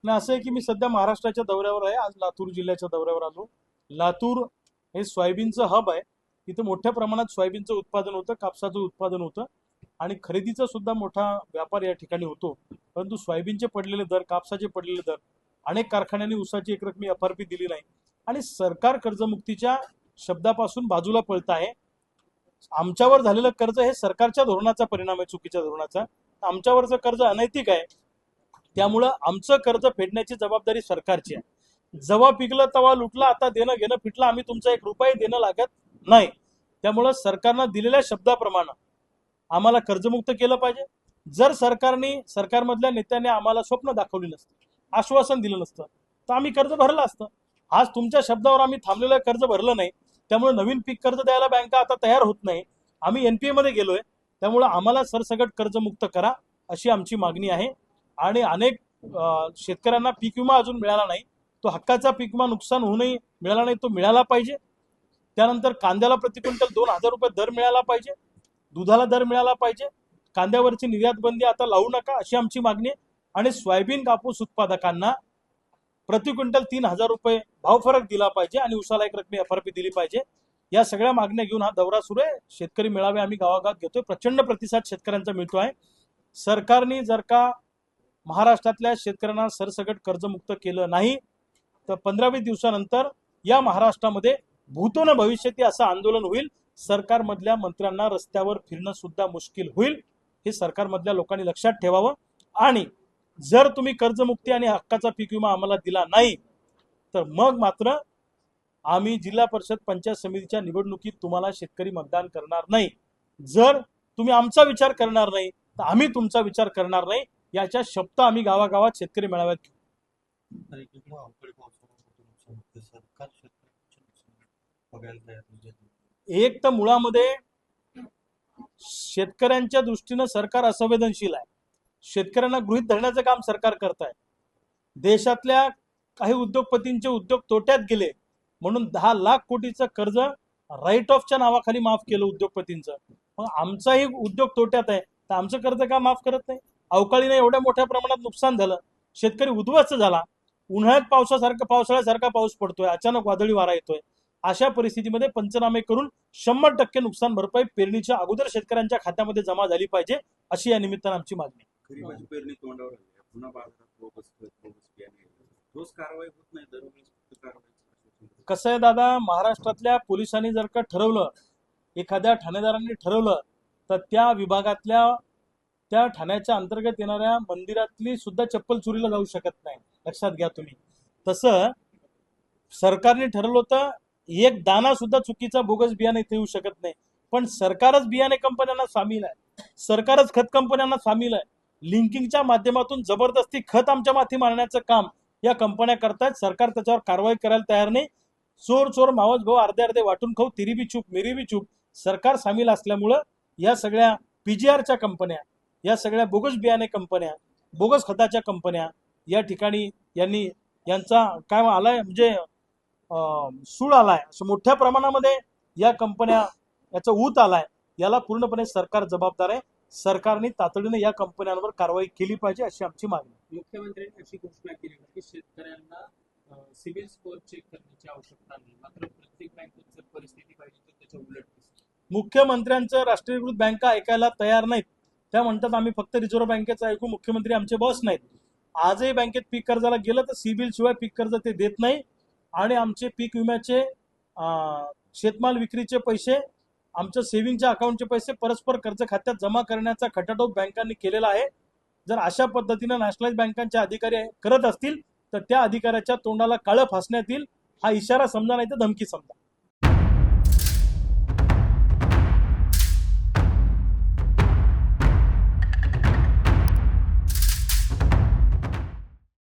आणि असं आहे की मी सध्या महाराष्ट्राच्या दौऱ्यावर आहे. आज लातूर जिल्ह्याच्या दौऱ्यावर आलो. लातूर हे सोयाबीनचं हब आहे. इथं मोठ्या प्रमाणात सोयाबीनचं उत्पादन होतं, कापसाचं उत्पादन होतं आणि खरेदीचा सुद्धा मोठा व्यापार या ठिकाणी होतो. परंतु सोयाबीनचे पडलेले दर, कापसाचे पडलेले दर, अनेक कारखान्यांनी ऊसाची एकरकमी FRP दिली नाही आणि सरकार कर्जमुक्तीच्या शब्दापासून बाजूला पळत आहे. आमच्यावर झालेलं कर्ज हे सरकारच्या धोरणाचा परिणाम आहे, चुकीच्या धोरणाचा. आमच्यावरचं कर्ज अनैतिक आहे, त्यामुळं आमचं कर्ज फेडण्याची जबाबदारी सरकारची आहे. जेव्हा पिकलं तेव्हा लुटलं, आता देणं घेणं फिटलं, आम्ही तुमचा 1 रुपया देणं लागत नाही. त्यामुळं सरकारनं दिलेल्या शब्दाप्रमाणे आम्हाला कर्जमुक्त केलं पाहिजे. जर सरकारमधल्या नेत्यांनी आम्हाला स्वप्न दाखवली नसतं, आश्वासन दिलं नसतं, तर आम्ही कर्ज भरलं असतं. आज तुमच्या शब्दावर आम्ही थांबलेलं कर्ज भरलं नाही, त्यामुळे नवीन पीक कर्ज द्यायला बँका आता तयार होत नाही. आम्ही NPA मध्ये गेलोय, त्यामुळे आम्हाला सरसकट कर्जमुक्त करा अशी आमची मागणी आहे. आणि अनेक शेतकऱ्यांना पीक विमा अजून मिळाला नाही, तो हक्काचा पीक विमा नुकसान होऊनही मिळाला नाही, तो मिळाला पाहिजे. त्यानंतर कांद्याला प्रति क्विंटल 2000 रुपये दर मिळाला पाहिजे, दुधाला दर मिळाला पाहिजे. कांद्यावरची निर्यात बंदी आता लावू नका अशी आमची मागणी आहे. आणि सोयाबीन कापूस उत्पादकांना प्रति क्विंटल 3000 रुपये भाव फरक दिला पाहिजे आणि ऊसाला एकरकमी FRP दिली पाहिजे. या सगळ्या मागण्या घेऊन हा दौरा सुरू आहे. शेतकरी मेळावे आम्ही गावागावात घेतोय. प्रचंड प्रतिसाद शेतकऱ्यांचा मिळतो आहे. सरकारने जर का महाराष्ट्रातल्या शेतकऱ्यांना सरसकट कर्जमुक्त केलं नाही तर 15-20 दिवसानंतर या महाराष्ट्रामध्ये भूतो न भविष्यती असं आंदोलन होईल. सरकारमधल्या मंत्र्यांना रस्त्यावर फिरणं सुद्धा मुश्किल होईल. हे सरकारमधल्या लोकांनी लक्षात ठेवावं. आणि जर तुम्ही कर्जमुक्ती आणि हक्काचा पीक विमा आम्हाला दिला नाही तर मग मात्र आम्ही जिल्हा परिषद पंचायत समितीच्या निवडणुकीत तुम्हाला शेतकरी मतदान करणार नाही. जर तुम्ही आमचा विचार करणार नाही तर आम्ही तुमचा विचार करणार नाही. याच्या शब्द आम्ही गावागावात शेतकरी मेळाव्यात घेऊ. एक तर मुळामध्ये शेतकऱ्यांच्या दृष्टीनं सरकार असंवेदनशील आहे. शेतकऱ्यांना गृहीत धरण्याचं काम सरकार करत आहे. देशातल्या काही उद्योगपतींचे उद्योग तोट्यात गेले म्हणून 10 लाख कोटीचं कर्ज राईट ऑफच्या नावाखाली माफ केलं उद्योगपतींचं. मग आमचाही उद्योग तोट्यात आहे तर आमचं कर्ज का माफ करत नाही? अवकाळीने एवढ्या मोठ्या प्रमाणात नुकसान झालं, शेतकरी उद्ध्वस्त झाला. उन्हाळ्यात पावसाळ्यासारखा पाऊस पडतोय, अचानक वादळी वारा येतोय. अशा परिस्थितीमध्ये पंचनामे करून 100% नुकसान भरपाई पेरणीच्या अगोदर शेतकऱ्यांच्या खात्यामध्ये जमा झाली पाहिजे अशी या निमित्तानं आमची मागणी. पेरणी तोंडावर आली, पुन्हा बाजारात ठोस कारवाई होत नाही, दरवेळेस कारवाई. कसं आहे दादा, महाराष्ट्रातल्या पोलिसांनी जर का ठरवलं, एखाद्या ठाणेदारांनी ठरवलं तर त्या विभागातल्या त्या ठाण्याच्या अंतर्गत येणाऱ्या मंदिरातली सुद्धा चप्पल चोरीला जाऊ शकत नाही. लक्षात घ्या तुम्ही. तसं सरकारने ठरवलं होतं एक दाना सुद्धा चुकीचा बोगस बियाणे इथे येऊ शकत नाही. पण सरकारच बियाणे कंपन्यांना सामील आहे, सरकारच खत कंपन्यांना सामील आहे. लिंकिंगच्या माध्यमातून जबरदस्ती खत आमच्या माथी मारण्याचं काम या कंपन्या करतायत. सरकार त्याच्यावर कारवाई करायला तयार नाही. चोर मावस भाऊ अर्धे वाटून खाऊ, तिरी बी चूप मेरी बी चूप. सरकार सामील असल्यामुळं या सगळ्या PGRच्या कंपन्या, या सगळ्या बोगस बियाणे कंपन्या, बोगस खताच्या कंपन्या या ठिकाणी यांचा काय आलाय म्हणजे सूळ आलाय. असं मोठ्या प्रमाणामध्ये या कंपन्या याचा ऊत आलाय. याला पूर्णपणे सरकार जबाबदार आहे. सरकारने तातडीने या कंपन्यांवर कारवाई केली पाहिजे अशी आमची मागणी. मुख्यमंत्र्यांनी अशी घोषणा केली की शेतकऱ्यांना सिबिल स्कोअर चेक करण्याची आवश्यकता नाही, मात्र प्रत्येक बँकेत जर परिस्थिती पाहिजे तर त्याच्या उलट. मुख्यमंत्र्यांचं राष्ट्रीयकृत बँका ऐकायला तयार नाहीत. त्या म्हणतात आम्ही फक्त रिझर्व्ह बँकेचं ऐकू, मुख्यमंत्री आमचे बॉस नाहीत. आजही बँकेत पीक कर्जाला गेलं तर सिबिल शिवाय पीक कर्ज ते देत नाही. आणि आमचे पीक विम्याचे, शेतमाल विक्रीचे पैसे, आमच्या सेव्हिंगच्या अकाउंटचे पैसे परस्पर कर्ज खात्यात जमा करण्याचा खटाटोप बँकांनी केलेला आहे. जर अशा पद्धतीनं नॅशनलाइज बँकांचे अधिकारी करत असतील तर त्या अधिकाऱ्याच्या तोंडाला काळं फासण्यात येईल. हा इशारा समजा नाही तर धमकी समजा.